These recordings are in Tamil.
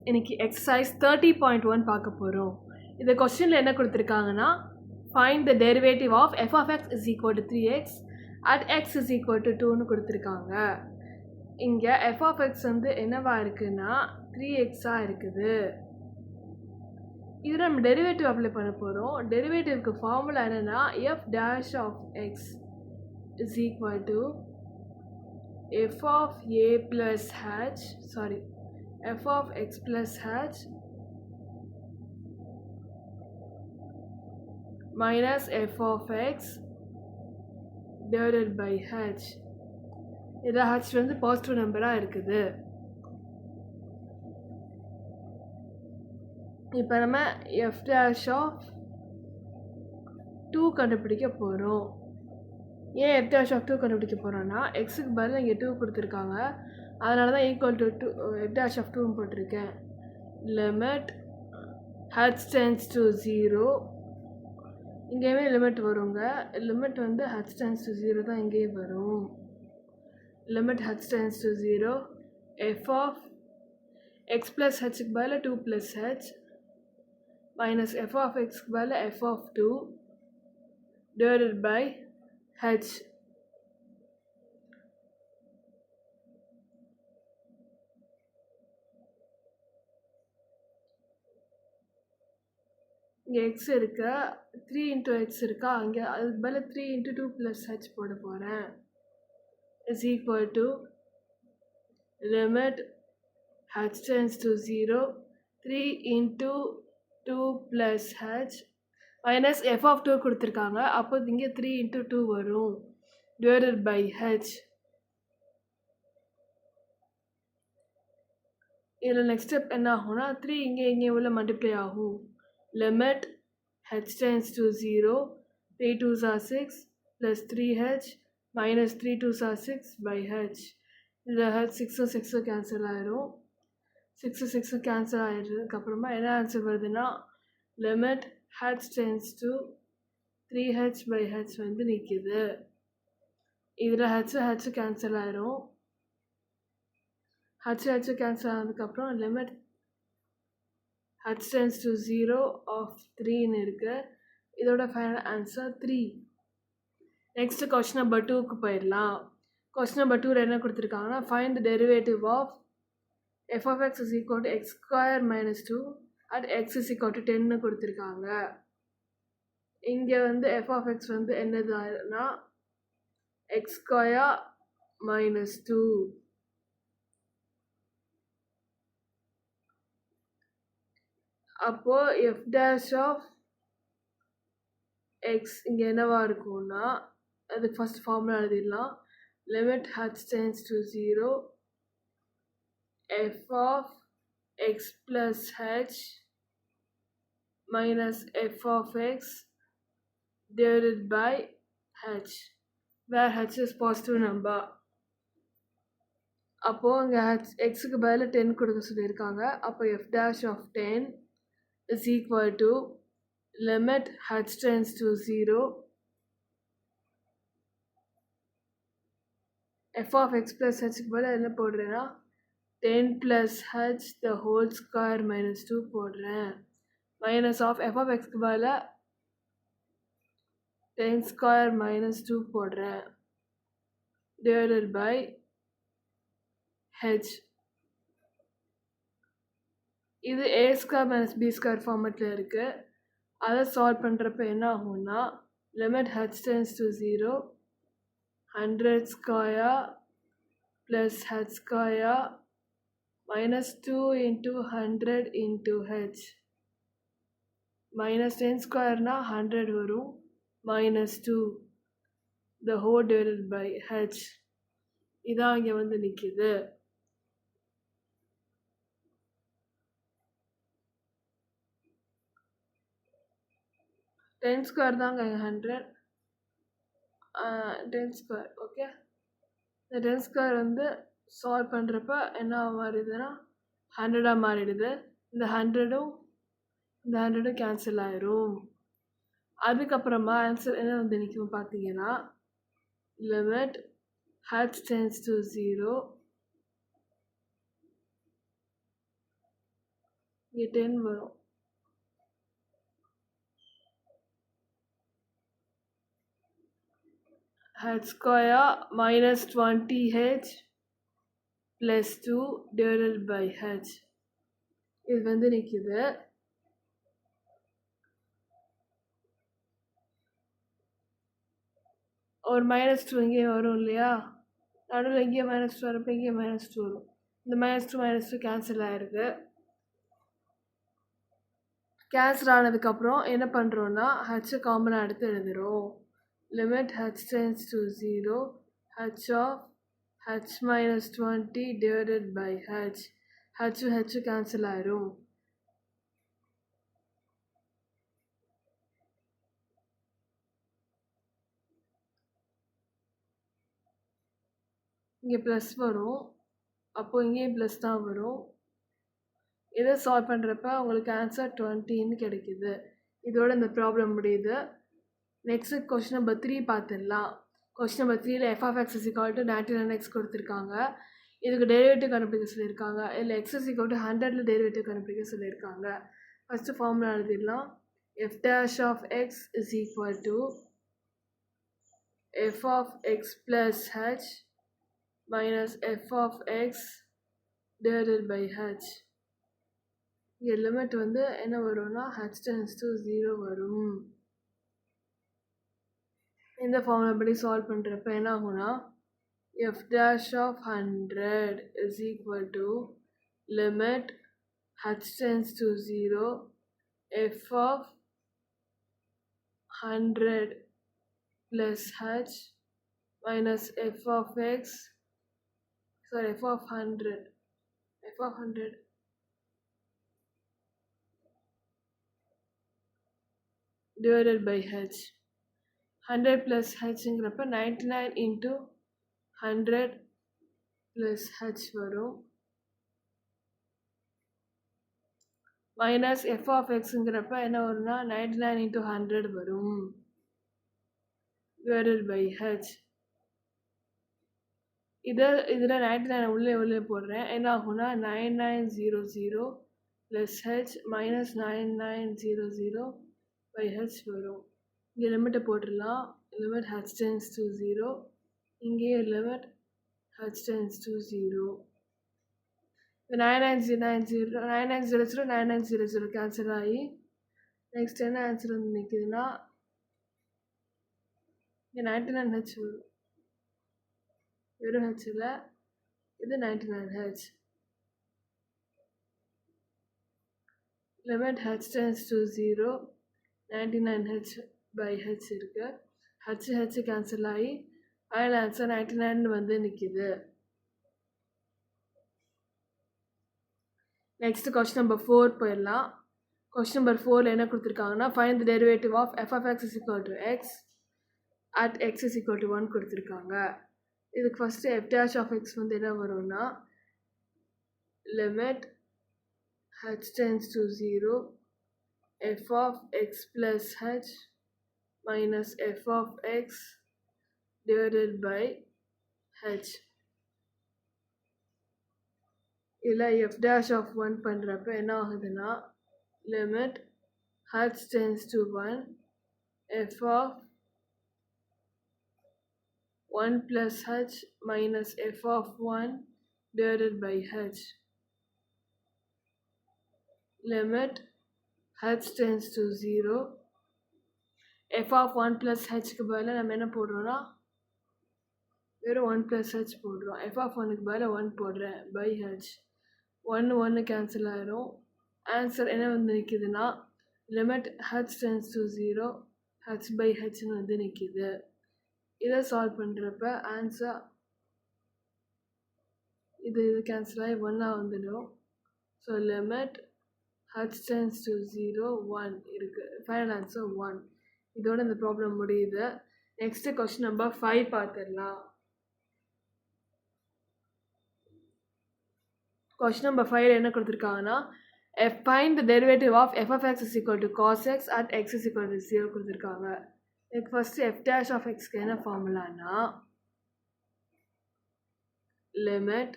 இன்னைக்கு எக்ஸசைஸ் 30.1 பார்க்க போகிறோம். இந்த கொஸ்டினில் என்ன கொடுத்துருக்காங்கன்னா, find the derivative of f of x is equal to 3x at x is equal to 2ன்னு கொடுத்துருக்காங்க. இங்கே f of x வந்து என்னவா இருக்குன்னா 3x இருக்குது. இது நம்ம டெரிவேட்டிவ் அப்ளை பண்ண போகிறோம். டெரிவேட்டிவ்க்கு ஃபார்முலா என்னென்னா f dash of x is equal to f of a plus h f of x plus h minus f of x divided by h. இது h வந்து பாசிட்டிவ் நம்பராக இருக்குது. இப்போ நம்ம f dash of 2 கண்டுபிடிக்க போகிறோம். ஏன் f dash of 2 கண்டுபிடிக்க போகிறோன்னா எக்ஸுக்கு பதில் இங்கே 2 கொடுத்துருக்காங்க, அதனால தான் equal to 2 f dash of 2 போட்டிருக்கேன். லிமிட் h tends to 0, இங்கேயுமே லிமிட் வருங்க. லிமிட் வந்து h tends to 0 தான் இங்கேயும் வரும். Limit h tends to 0 f of x plus hக்கு பதில் 2 plus h minus f of xக்கு பதில் f of 2 divided by h. இங்கே எக்ஸ் இருக்கா, 3 into x இருக்கா, அங்கே அதுக்கு பதில் 3 into 2 plus h போட போகிறேன். is equal to limit h tends to 0 3 into 2 plus h minus f of 2 கொடுத்துருக்காங்க, அப்போ இங்கே 3 into 2 வரும் divided by h. இதில் நெக்ஸ்ட் ஸ்டெப் என்ன ஆகும்னா 3 இங்கே உள்ள மல்டிப்ளை ஆகும். Limit h tends to 0 3 2s are 6 plus 3h minus 3 2s are 6 by h. இதில் h 6 கேன்சல் ஆயிரும். 6 கேன்சல் ஆயிடுறதுக்கப்புறமா என்ன ஆன்சர் வருதுன்னா limit h tends to 3h by h வந்து நிற்கிது. இதில் h கேன்சல் ஆயிரும். h கேன்சல் ஆனதுக்கப்புறம் limit h tends to 0 of 3ன்னு இருக்குது. இதோட final answer 3. Next question number 2க்கு போயிடலாம். கொஸ்டின் நம்பர் 2 என்ன கொடுத்துருக்காங்கன்னா find the derivative of f of x is equal to x square minus 2 at x is equal to 10ன்னு கொடுத்துருக்காங்க. இங்கே வந்து f of x வந்து என்னதுன்னா x square minus 2. அப்போ f dash of x இங்கே என்னவா இருக்கும்னா அதுக்கு ஃபர்ஸ்ட் ஃபார்முலா எழுதிடலாம். Limit h tends to 0 f of x plus h minus f of x divided by h, where h is positive number. அப்போது இங்கே எக்ஸுக்கு பதில் 10 கொடுக்க சொல்லியிருக்காங்க. அப்போ f dash of 10 is equal to limit h tends to 0 f of x plus h க்கு பதில் என்ன போடுறேன்னா 10 plus h the whole square minus 2 போடுறேன். minus of f of x க்கு பதில் 10 square minus 2 போடுறேன் divided by h. இது a square minus b square ஃபார்மெட்டில் இருக்குது. அதை சால்வ் பண்ணுறப்ப என்ன ஆகும்னா limit h tends to 0 100 square plus h square minus 2 into 100 into h minus 10 squareனா 100 வரும் minus 2 the whole divided by h. இதான் இங்கே வந்து நிற்கிது. டென் ஸ்கொயர் தாங்க 100 10 ஸ்கொயர். ஓகே, இந்த 10 ஸ்கொயர் வந்து சால்வ் பண்ணுறப்ப என்ன மாறிடுதுன்னா 100ஆக மாறிடுது. இந்த 100ம் கேன்சல் ஆயிரும். அதுக்கப்புறமா ஆன்சர் என்ன வந்து நிற்கும் பார்த்தீங்கன்னா லிமிட் h tends to 0 இங்கே 10 வரும். h square minus 20h plus 2 divided by h. இது வந்து நிற்கிது. ஒரு -2 இங்கே வரும் இல்லையா, நடுவில் இங்கே -2 வரப்போ இங்கே -2 வரும். இந்த -2 கேன்சல் ஆகிருக்கு. கேன்சல் ஆனதுக்கப்புறம் என்ன பண்ணுறோன்னா ஹச்சை காமனாக எடுத்து எழுதுகிறோம். Limit h tends to 0 h of h minus 20 divided by h. h cancel ஆயிரும். இங்கே ப்ளஸ் வரும், அப்போது இங்கேயும் ப்ளஸ் தான் வரும். இதை சால்வ் பண்ணுறப்ப உங்களுக்கு ஆன்சர் 20ன்னு கிடைக்குது. இதோட இந்த ப்ராப்ளம் முடியுது. நெக்ஸ்ட்டு கொஸ்டின் நம்பர் 3 பார்த்துடலாம். கொஸ்டின் நம்பர் 3ல் f of x is equal to 99x கொடுத்துருக்காங்க. இதுக்கு டெரிவேட்டிவ் கண்டுபிடிக்க சொல்லியிருக்காங்க. இதில் x is equal to 100ல் டெரிவேட்டிவ் கண்டுபிடிக்க சொல்லியிருக்காங்க. ஃபஸ்ட்டு ஃபார்முலா எழுதிடலாம். f dash of x is equal to f of x plus h minus f of x divided by h. இங்கே லிமிட் வந்து என்ன வரும்னா h tends to 0 வரும். இந்த ஃபார்முலா படி சால்வ் பண்ணுறப்ப என்ன ஆகும்னா f dash of 100 is equal to limit h tends to 0 f of 100 plus h minus f of x, sorry, f of 100 divided by h. 100 plus hங்கிறப்ப 99 into 100 plus h வரும். மைனஸ் f of xங்கிறப்ப என்ன வரும்னா 99 into 100 வரும் divided by h. இதில் 99 உள்ளே போடுறேன். என்ன ஆகும்னா 9900 plus h minus 9900 by h வரும். இங்கே லிமிட்டை போட்டுடலாம். லிமிட் h tends to 0, இங்கேயே limit h tends to 0. 9900 cancel ஆகி நெக்ஸ்ட் என்ன ஆன்சர் வந்து நிற்குதுன்னா இங்கே 99h வரும். வெறும் ஹெச்சில் இது 99h. Limit h tends to 0, 99h by h இருக்கு. h கேன்சல் ஆகி ஃபைனல் ஆன்சர் 99 வந்து நிற்கிது. நெக்ஸ்ட் கொஸ்டின் நம்பர் 4 போயிடலாம். கொஸ்டின் நம்பர் 4 என்ன கொடுத்துருக்காங்கன்னா find the derivative of f of x is equal to x at x is equal to 1 கொடுத்துருக்காங்க. இதுக்கு first f dash of x வந்து என்ன வரும்னா limit h tends to 0 f of x plus h minus f of x divided by h. இதில் f dash of 1 பண்ணுறப்ப என்ன ஆகுதுன்னா limit h tends to 1 f of 1 plus h minus f of 1 divided by h. Limit h tends to 0. f of 1 plus hக்கு பதிலாக நம்ம என்ன போடுறோம்னா வெறும் 1 plus h போடுறோம். f of 1க்கு பதிலாக 1 போடுறேன் by h. 1 கேன்சல் ஆயிரும். ஆன்சர் என்ன வந்து நிற்கிதுன்னா limit h tends to 0 h by hன்னு வந்து நிற்கிது. இதை சால்வ் பண்ணுறப்ப ஆன்சர் இது கேன்சல் ஆகி 1 வந்துடும். So limit h tends to 0 1 இருக்குது. Final answer 1. இதோட இந்த ப்ராப்ளம் முடியுது. நெக்ஸ்ட்டு கொஸ்டின் நம்பர் 5 பார்த்துடலாம். கொஸ்டின் நம்பர் 5 என்ன கொடுத்துருக்காங்கன்னா find the derivative of f of x is equal to cos x at x is equal to 0 கொடுத்துருக்காங்க. இதுக்கு ஃபஸ்ட்டு f dash of xக்கு என்ன ஃபார்முலானா limit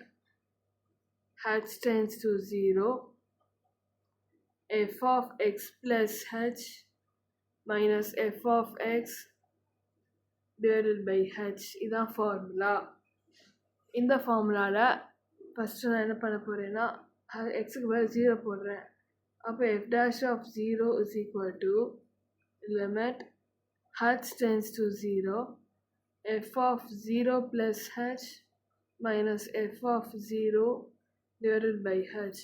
h tends to 0 f of x plus h minus f of x divided by h. இதான் ஃபார்முலா. இந்த ஃபார்முலாவில் ஃபஸ்ட்டு நான் என்ன பண்ண போகிறேன்னா எக்ஸுக்கு பதில் 0 போடுறேன். அப்போ f dash of 0 is equal to limit h tends to 0 f of 0 plus h minus f of 0 divided by h.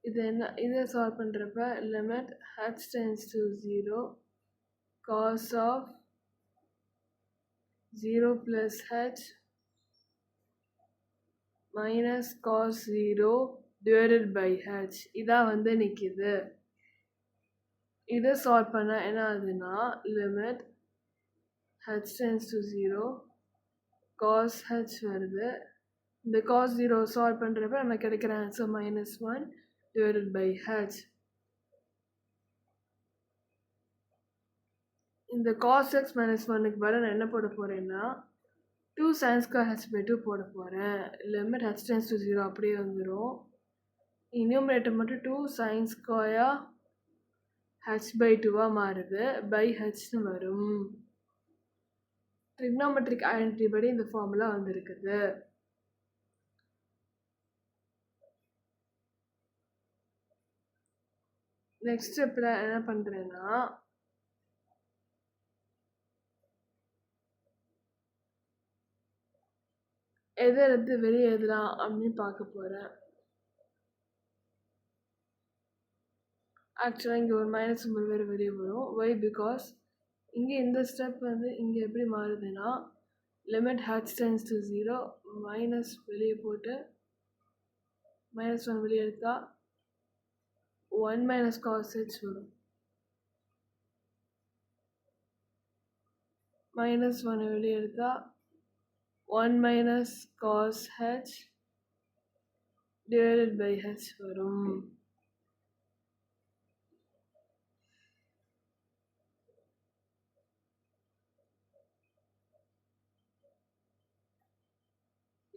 இதை சால்வ் பண்ணுறப்ப limit h tends to 0 cos of 0 plus h minus cos 0 divided by h. இதான் வந்து நிற்கிது. இதை சால்வ் பண்ண என்ன ஆகுதுன்னா limit h tends to 0 cos h வருது. இந்த cos 0 சால்வ் பண்ணுறப்ப நமக்கு கிடைக்கிற ஆன்சர் -1 divided by h. இந்த cos x -1க்கு பதிலா நான் என்ன போட போகிறேன்னா 2 sin square h by 2 போட போகிறேன். limit h tends to 0 அப்படியே வந்துடும். நியூமரேட்டர் மட்டும் 2 sin square h by 2 மாறுது by hன்னு வரும். trigonometric identity படி இந்த ஃபார்முலா வந்திருக்குது. நெக்ஸ்ட் ஸ்டெப்பில் என்ன பண்ணுறேன்னா எதை எடுத்து வெளியே எழுதலாம் அப்படின்னு பார்க்க போகிறேன். ஆக்சுவலாக இங்கே ஒரு மைனஸ் சிம்பிள் வேறு வெளியே வரும். ஒய் பிகாஸ் இங்கே இந்த ஸ்டெப் வந்து இங்கே எப்படி மாறுதுன்னா limit h tends to 0 minus வெளியே போட்டு -1 வெளியே எடுத்தால் 1 minus cos h வரும். -1 வெளியே எடுத்தால் 1 minus cos h divided by h வரும்.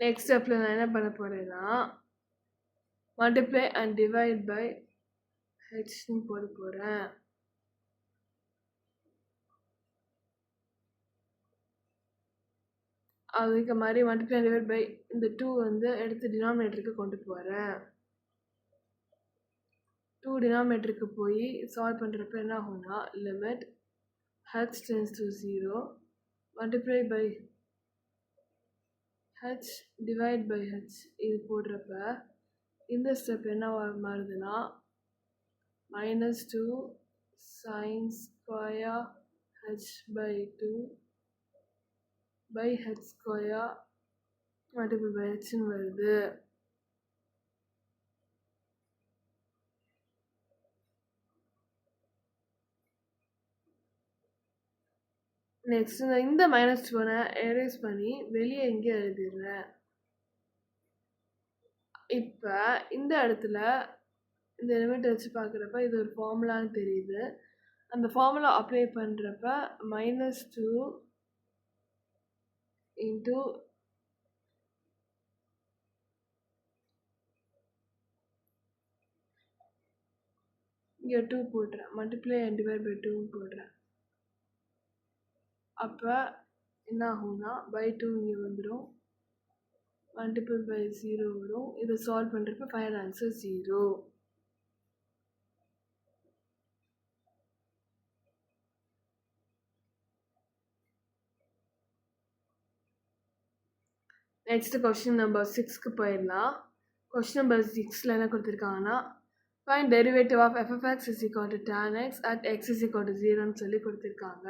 நெக்ஸ்ட் ஸ்டெப்பில் நான் என்ன பண்ண போகிறேன்னா மல்டிப்ளை அண்ட் டிவைட் பை ஹெச்னு போட போகிறேன். அதுக்கு மாதிரி மல்டிப்ளை அண்ட் டிவைட் பை இந்த 2 வந்து எடுத்து டினாமினேட்டருக்கு கொண்டு போகிறேன். 2 டினாமினேட்டருக்கு போய் சால்வ் பண்ணுறப்ப என்ன ஆகும்னா limit h tends to 0 multiply by h divide by h இது போடுறப்ப இந்த ஸ்டெப் என்ன மாறுதுன்னா -2 sin square h by 2 by h square multiple by hன்னு வருது. நெக்ஸ்ட் இந்த -2 எரேஸ் பண்ணி வெளியே இங்கே எழுதிடுறேன். இப்போ இந்த இடத்துல இந்த லிமிட் வச்சு பார்க்குறப்ப இது ஒரு ஃபார்முலான்னு தெரியுது. அந்த ஃபார்முலா அப்ளை பண்ணுறப்ப -2 into இங்கே 2 போடுறேன். மல்டிப்ளை அண்ட் டிவைட் பை 2 போடுறேன். அப்போ என்ன ஆகும்னா பை 2 இங்கே வந்துடும். மல்டிபிள் பை 0 வரும். இதை சால்வ் பண்ணுறப்ப final answer 0. Next question number 6க்கு போயிடலாம். கொஸ்டின் நம்பர் 6ல் என்ன கொடுத்துருக்காங்கன்னா find derivative of f of x is equal to tan x at x is equal to 0ன்னு சொல்லி கொடுத்துருக்காங்க.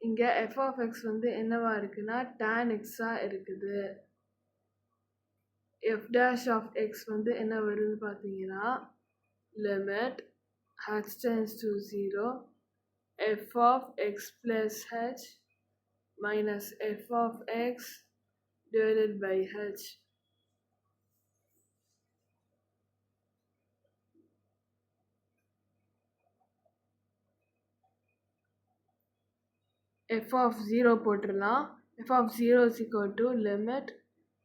இங்கே f of x வந்து என்னவா இருக்குன்னா tan x-ஆக இருக்குது. f dash of x வந்து என்ன வருதுன்னு பார்த்தீங்கன்னா limit h tends to 0 f of x plus h minus f of x divided by h. f of 0 போட்டுடலாம். f of 0 is equal to limit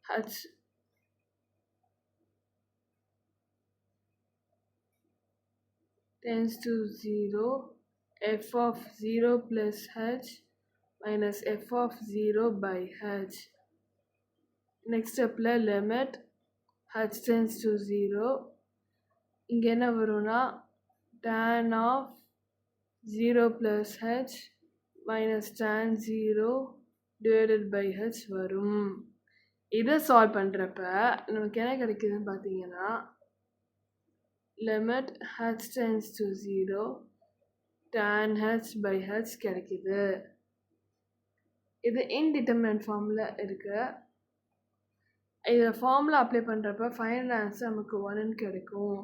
h tends to 0, f of 0 plus h minus f of 0 by h. Next stepல limit h tends to 0. இங்க என்ன வரும்னா tan of 0 plus h minus tan 0 divided by h வரும். இதை சால்வ் பண்ணுறப்ப நமக்கு என்ன கிடைக்குதுன்னு பார்த்தீங்கன்னா limit h tends to 0 tan h by h கிடைக்குது. இது இன்டிட்டர்மினன்ட் ஃபார்மில் இருக்கு. இதில் ஃபார்முலா அப்ளை பண்ணுறப்ப ஃபைனல் ஆன்சர் நமக்கு 1ன்னு கிடைக்கும்.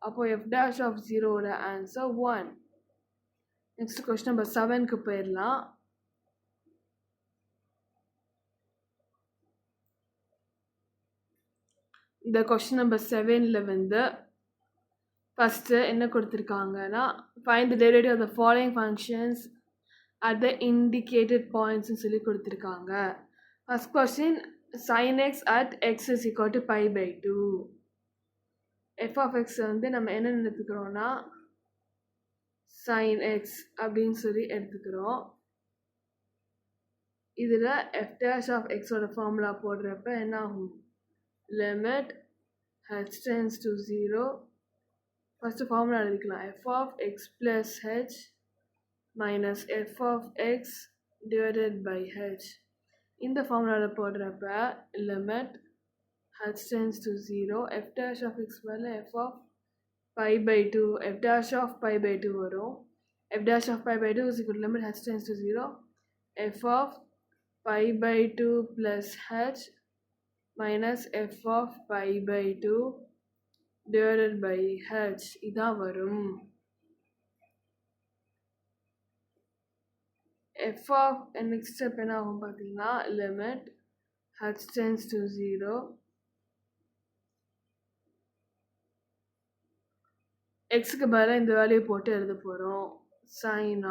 அப்போது f dash of 0ஓட ஆன்சர் 1. நெக்ஸ்ட் கொஸ்டின் நம்பர் 7க்கு போயிடலாம். இந்த கொஸ்டின் நம்பர் 7ல் வந்து ஃபஸ்ட்டு என்ன கொடுத்துருக்காங்கன்னா find the derivative of the following functions at the indicated points சொல்லி கொடுத்துருக்காங்க. First question sin x at x is equal to pi by 2. f of x வந்து நம்ம என்ன எடுத்துக்கிறோம்னா sin x அப்படின்னு சொல்லி எடுத்துக்கிறோம். இதில் f dash of x ஓட ஃபார்முலா போடுறப்ப என்ன ஆகும் limit h tends to 0. First formula எழுதிக்கலாம் f of x plus h minus f of x divided by h. இந்த ஃபார்முலாவில் போடுறப்ப limit h tends to 0, f dash of x மேலே f of pi by 2, f dash of pi by 2 வரும். f dash of pi by 2 is equal to limit h tends to 0, f of pi by 2 plus h minus f of pi by 2 divided by h இதான் வரும். f of next step என்ன ஆகும் பார்த்தீங்கன்னா limit h tends to 0, xக்கு பதிலாக இந்த வேல்யூ போட்டு எழுத போகிறோம். sin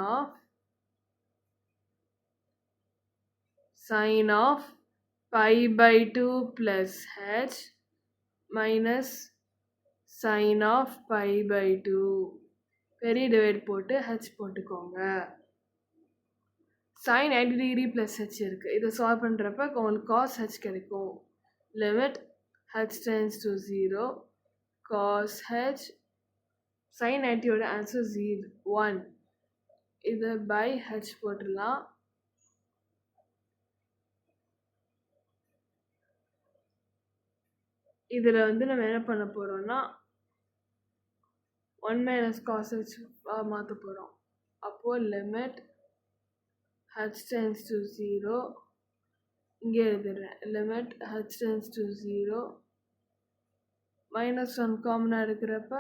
of pi by 2 plus h minus sin of pi by 2 பெரிய டிவைட் போட்டு h போட்டுக்கோங்க. sin 90 degree plus h இருக்குது. இதை சால்வ் பண்ணுறப்ப உங்களுக்கு cos h கிடைக்கும். limit h tends to 0, cos h sin 90ஓட answer 1. இது by h போட்டுடலாம். இதில் வந்து நம்ம என்ன பண்ண போகிறோம்னா 1 minus cos h மாற்ற போகிறோம். அப்போது limit h tends to 0, இங்கே எழுதுறேன் limit h tends to 0, minus 1 காமனாக இருக்கிறப்ப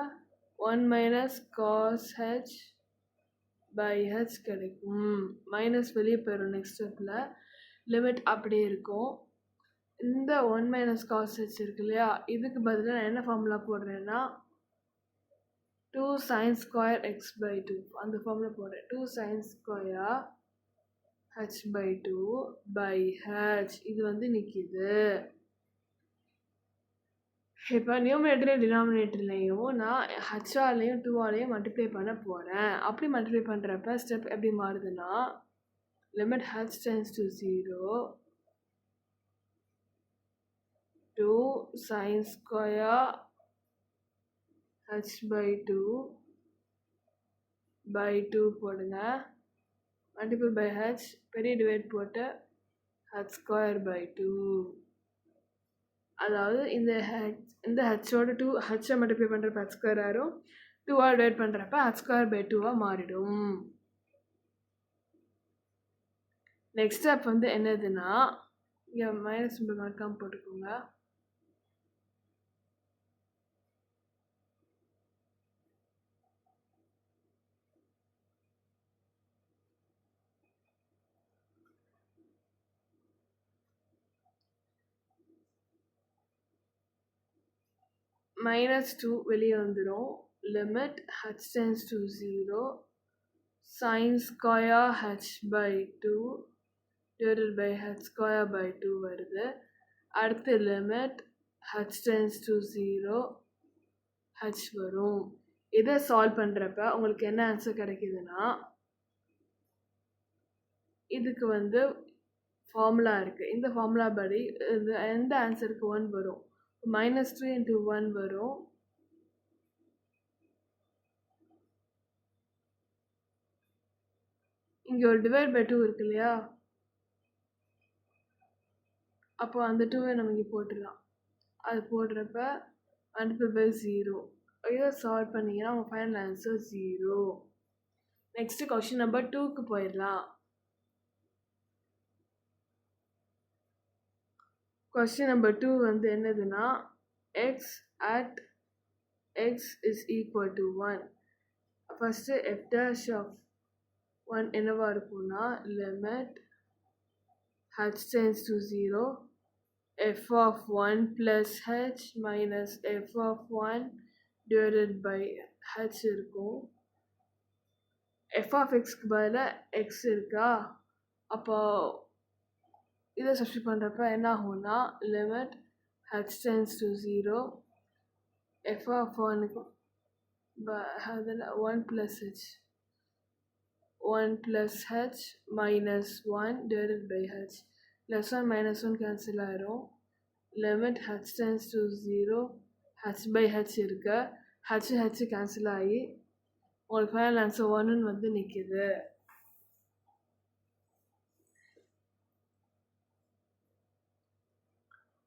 1 minus cos h by h கிடைக்கும். மைனஸ் வெளியே போயிடும். நெக்ஸ்ட் ஸ்டெப்பில் லிமிட் அப்படியே இருக்கும். இந்த 1 minus cos h இருக்கு இல்லையா, இதுக்கு பதிலாக நான் என்ன formula போடுறேன்னா 2 sin square x by 2 அந்த ஃபார்முலா போடுறேன். 2 sin square h by 2 by h இது வந்து நிற்கிது. இப்போ நியூமரேட்டர் டினாமினேட்டர்லையும் நான் ஹச்ஆலையும் 2ஆலையும் மல்டிப்ளை பண்ண போகிறேன். அப்படி மல்டிப்ளை பண்ணுறப்ப ஸ்டெப் எப்படி மாறுதுன்னா limit h tends to 0, 2 sin square h by 2 by 2 போடுங்க. மல்டிபிள் பை h பெரிய டிவைட் போட்டு h ஸ்கொயர் by 2. அதாவது இந்த ஹச்சோட 2 ஹச்சை மல்டிப்ளை பண்ணுறப்ப h ஸ்கொயர் ஆயிரும், 2ஆல் டிவைட் பண்ணுறப்ப h ஸ்கொயர் by 2ஆக மாறிடும். நெக்ஸ்ட் ஸ்டெப் வந்து என்னதுன்னா இங்கே மைனஸ் சிம்பிள் மறக்காமல் போட்டுக்கோங்க. -2 வெளியே வந்துடும். Limit h tends to 0, sin square h by 2 divided by h square by 2 வருது. அடுத்து limit h tends to 0, h வரும். இதை சால்வ் பண்ணுறப்ப உங்களுக்கு என்ன ஆன்சர் கிடைக்குதுன்னா, இதுக்கு வந்து ஃபார்முலா இருக்குது. இந்த ஃபார்முலா படி இது எந்த ஆன்சருக்கு 1 வரும், -3 × 1 வரும். இங்கே ஒரு டிவைட் பை 2 இருக்கு இல்லையா, அப்போ அந்த 2வை நம்ம இங்கே போட்டுடலாம். அது போடுறப்ப மல்டிபிள் பை 0. இதை சால்வ் பண்ணிங்கன்னா உங்கள் final answer 0. Next question number 2க்கு போயிடலாம். கொஸ்டின் நம்பர் 2 வந்து என்னதுன்னா, x at x is equal to 1. First f dash of 1 என்னவா இருக்கும்னா, limit h tends to 0 f of 1 plus h minus f of 1 divided by h இருக்கும். f of xக்கு பதிலாக x இருக்கா, அப்போ இதை சப்ஸ்டிட் பண்ணுறப்ப என்ன ஆகும்னா, limit h tends to 0 f of 1க்கு அதில் 1 plus h 1 plus h minus 1 divided by h. Plus 1 minus 1 cancel ஆயிரும். Limit h tends to 0 h by h இருக்கு. h cancel ஆகி உங்களுக்கு ஃபைனல் ஆன்சர் 1ன்னு வந்து நிற்கிது.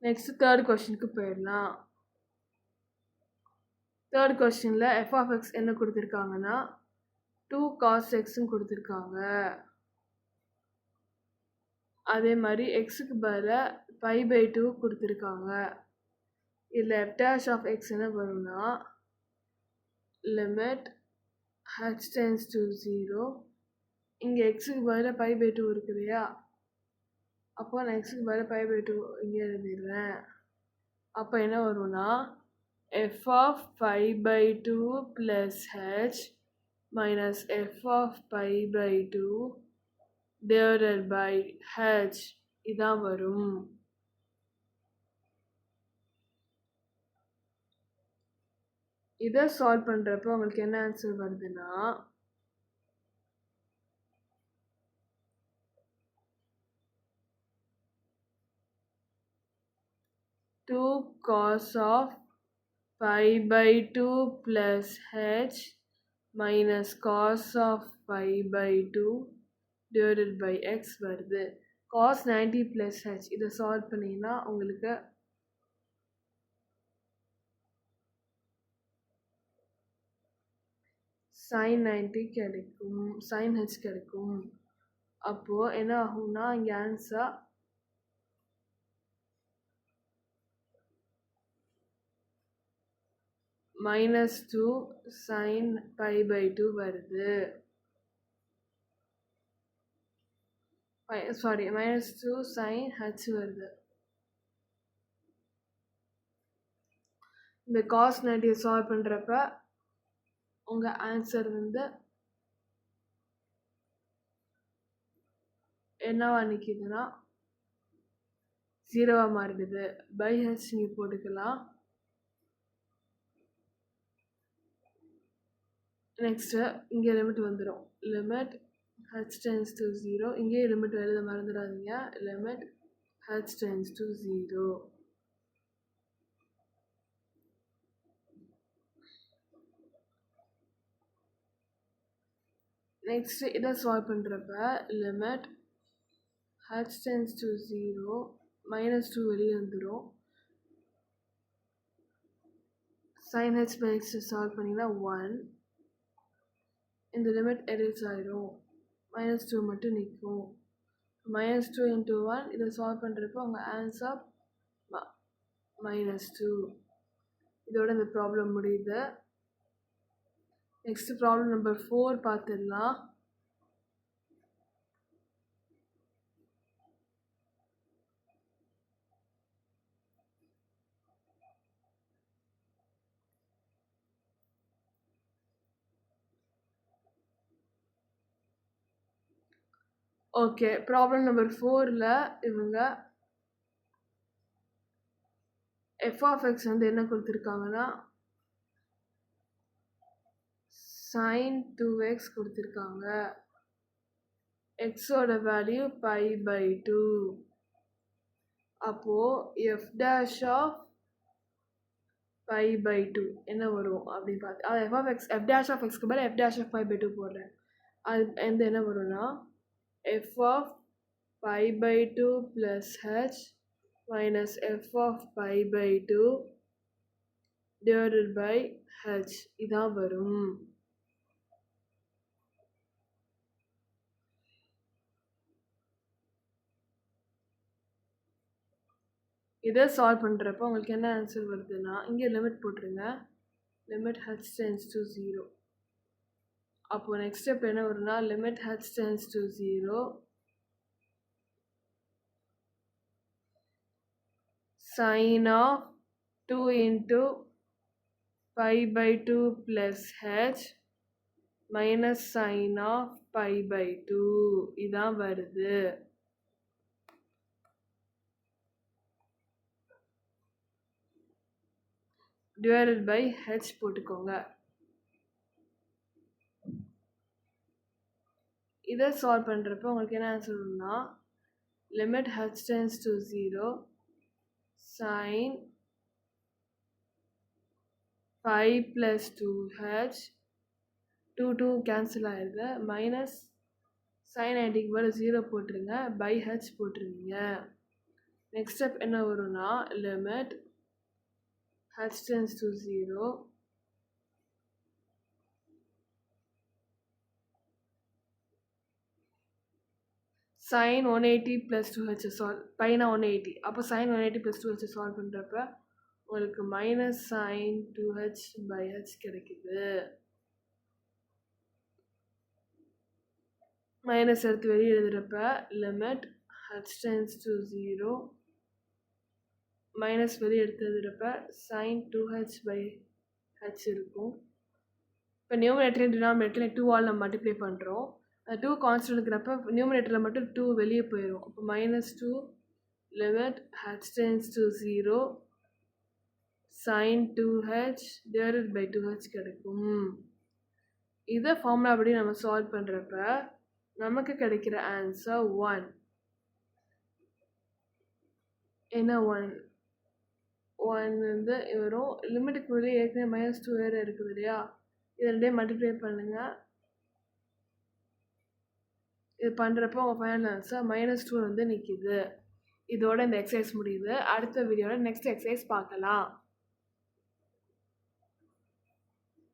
நெக்ஸ்ட் தேர்ட் கொஸ்டினுக்கு போயிடலாம். தேர்ட் கொஸ்டினில் f of x என்ன கொடுத்துருக்காங்கன்னா, 2 cos xன்னு கொடுத்துருக்காங்க. அதே மாதிரி எக்ஸுக்கு பதிலாக π/2 கொடுத்துருக்காங்க. இதில் f dash of x என்ன வரும்னா, லிமிட் h tends to 0. இங்கே எக்ஸுக்கு பதிலாக π/2 இருக்கு இல்லையா, அப்போ நான் எக்ஸுக்கு பதிலாக π/2 இங்கே எழுதிடுறேன். அப்போ என்ன வரும்னா, f of π/2 plus h minus f of π/2 divided by h இதான் வரும். இதை சால்வ் பண்ணுறப்போ உங்களுக்கு என்ன ஆன்சர் வருதுன்னா, two cos of π/2 plus h minus cos of π/2 divided by x வருது. cos 90 plus h இதை சால்வ் பண்ணிங்கன்னா உங்களுக்கு sin 90 கிடைக்கும், sin h கிடைக்கும். அப்போது என்ன ஆகும்னா, இங்கே ஆன்சர் -2 sin π/2 வருது. சாரி, -2 sin h வருது. இந்த cos 90 சால்வ் பண்ணுறப்ப உங்கள் ஆன்சர் வந்து என்னவா நிற்கிதுன்னா 0வா மாறிடுது. பை h நீங்கள் போட்டுக்கலாம். நெக்ஸ்ட்டு இங்கே லிமிட் வந்துடும். Limit h tends to 0. இங்கேயே லிமிட் எழுத மறந்துடாதீங்க. Limit h tends to 0. Next இதை சால்வ் பண்ணுறப்ப லிமிட் h tends to 0 -2 வெளியே வந்துடும். sin h by x solve பண்ணிங்கன்னா 1. இந்த லிமிட் எரேஸ் ஆயிடும். -2 மட்டும் நிற்கும். -2 × 1 இதை சால்வ் பண்ணுறப்போ உங்கள் ஆன்சர் -2. இதோட இந்த ப்ராப்ளம் முடியுது. நெக்ஸ்ட் ப்ராப்ளம் நம்பர் 4 பார்த்துடலாம். ஓகே, ப்ராப்ளம் நம்பர் 4ல் இவங்க f of x வந்து என்ன கொடுத்துருக்காங்கன்னா, sin 2x கொடுத்துருக்காங்க. எக்ஸோட வேல்யூ π/2. அப்போது f dash of π/2 என்ன வரும் அப்படின்னு பார்த்து f dash of xக்கு பதில் f dash of π/2 போடுறேன். அது என்ன வரும்னா f of π/2 plus h minus f of π/2 divided by h இதான் வரும். இதை சால்வ் பண்ணுறப்ப உங்களுக்கு என்ன ஆன்சர் வருதுன்னா இங்கே லிமிட் போட்டுருங்க. Limit h tends to 0. அப்போது நெக்ஸ்ட் ஸ்டெப் என்ன வரும்னா limit h tends to 0 sin of 2 into π/2 plus h minus sin of π/2 இதான் வருது. divided by h போட்டுக்கோங்க. இதை சால்வ் பண்ணுறப்ப உங்களுக்கு என்ன ஆன்சர் வரும்னா limit h tends to 0 sin 5 plus 2h 2 cancel ஆயிடுது மைனஸ் sin 90க்கு பதில் 0 போட்டுருங்க by h போட்டுருவீங்க. நெக்ஸ்ட் ஸ்டெப் என்ன வரும்னா limit h tends to 0 sin 180 plus 2h solve பைனா 180 அப்போ sin 180 plus 2h சால்வ் பண்ணுறப்ப உங்களுக்கு minus sin 2h by h கிடைக்குது. மைனஸ் எடுத்து வெளியே எழுதுகிறப்ப limit h tends to 0 minus வெளியே எடுத்து எழுதுகிறப்ப sin 2h by h இருக்கும். இப்போ நியூமரேட்டர் டினாமினேட்டரில் 2ஆல் நம்ம மல்டிப்ளை பண்ணுறோம். 2 கான்ஸ்டன்ட் இருக்கிறப்ப நியூமரேட்டரில் மட்டும் 2 வெளியே போயிடும். அப்போ -2 limit h tends to 0 sin 2h divided by 2h கிடைக்கும். இதை ஃபார்முலா படி நம்ம சால்வ் பண்ணுறப்ப நமக்கு கிடைக்கிற ஆன்சர் 1. என்ன 1 வந்து வரும். லிமிட்டுக்கு வெளியே ஏற்கனவே -2 வேறு இருக்குது இல்லையா, இது ரெண்டையும் மல்டிப்ளை பண்ணுங்கள். இது பண்ணுறப்போ உங்கள் ஃபைனல் ஆன்சர் -2 வந்து நிற்கிது. இதோட இந்த எக்ஸசைஸ் முடியுது. அடுத்த வீடியோவில் நெக்ஸ்ட் எக்ஸசைஸ் பார்க்கலாம்.